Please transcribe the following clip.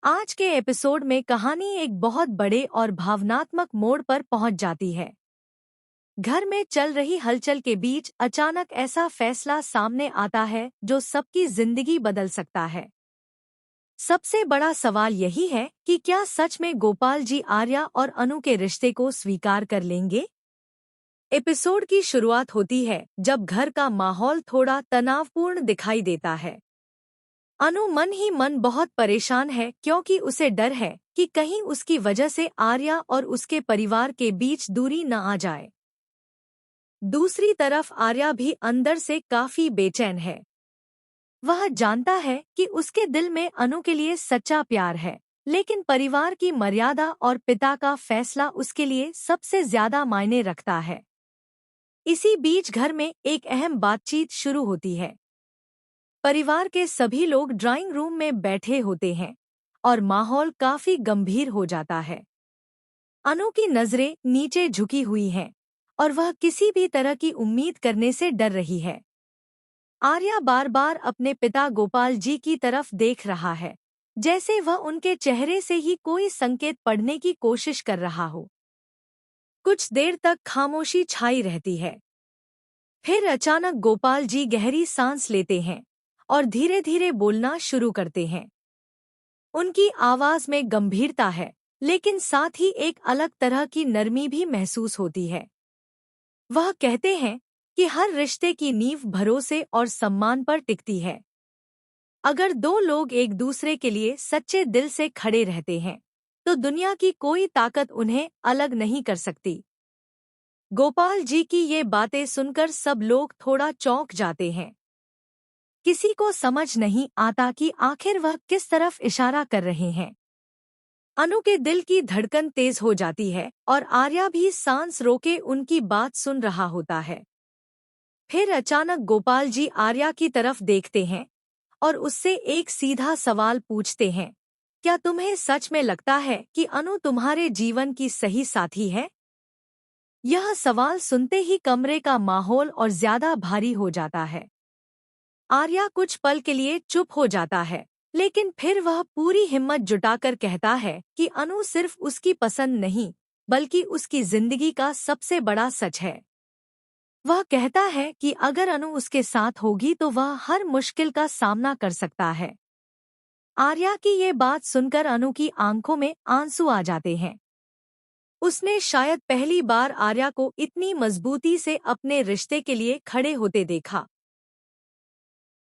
आज के एपिसोड में कहानी एक बहुत बड़े और भावनात्मक मोड़ पर पहुंच जाती है। घर में चल रही हलचल के बीच अचानक ऐसा फैसला सामने आता है जो सबकी जिंदगी बदल सकता है। सबसे बड़ा सवाल यही है कि क्या सच में गोपाल जी आर्या और अनु के रिश्ते को स्वीकार कर लेंगे। एपिसोड की शुरुआत होती है जब घर का माहौल थोड़ा तनावपूर्ण दिखाई देता है। अनु मन ही मन बहुत परेशान है क्योंकि उसे डर है कि कहीं उसकी वजह से आर्या और उसके परिवार के बीच दूरी न आ जाए। दूसरी तरफ आर्या भी अंदर से काफी बेचैन है। वह जानता है कि उसके दिल में अनु के लिए सच्चा प्यार है, लेकिन परिवार की मर्यादा और पिता का फैसला उसके लिए सबसे ज्यादा मायने रखता है। इसी बीच घर में एक अहम बातचीत शुरू होती है। परिवार के सभी लोग ड्राइंग रूम में बैठे होते हैं और माहौल काफी गंभीर हो जाता है। अनु की नजरें नीचे झुकी हुई हैं और वह किसी भी तरह की उम्मीद करने से डर रही है। आर्या बार बार अपने पिता गोपाल जी की तरफ देख रहा है, जैसे वह उनके चेहरे से ही कोई संकेत पढ़ने की कोशिश कर रहा हो। कुछ देर तक खामोशी छाई रहती है। फिर अचानक गोपाल जी गहरी सांस लेते हैं और धीरे धीरे बोलना शुरू करते हैं। उनकी आवाज में गंभीरता है, लेकिन साथ ही एक अलग तरह की नरमी भी महसूस होती है। वह कहते हैं कि हर रिश्ते की नींव भरोसे और सम्मान पर टिकती है। अगर दो लोग एक दूसरे के लिए सच्चे दिल से खड़े रहते हैं, तो दुनिया की कोई ताकत उन्हें अलग नहीं कर सकती। गोपाल जी की ये बातें सुनकर सब लोग थोड़ा चौंक जाते हैं। किसी को समझ नहीं आता कि आखिर वह किस तरफ इशारा कर रहे हैं। अनु के दिल की धड़कन तेज हो जाती है और आर्या भी सांस रोके उनकी बात सुन रहा होता है। फिर अचानक गोपाल जी आर्या की तरफ देखते हैं और उससे एक सीधा सवाल पूछते हैं, क्या तुम्हें सच में लगता है कि अनु तुम्हारे जीवन की सही साथी है? यह सवाल सुनते ही कमरे का माहौल और ज्यादा भारी हो जाता है। आर्या कुछ पल के लिए चुप हो जाता है, लेकिन फिर वह पूरी हिम्मत जुटाकर कहता है कि अनु सिर्फ उसकी पसंद नहीं, बल्कि उसकी जिंदगी का सबसे बड़ा सच है। वह कहता है कि अगर अनु उसके साथ होगी तो वह हर मुश्किल का सामना कर सकता है। आर्या की ये बात सुनकर अनु की आंखों में आंसू आ जाते हैं। उसने शायद पहली बार आर्या को इतनी मजबूती से अपने रिश्ते के लिए खड़े होते देखा।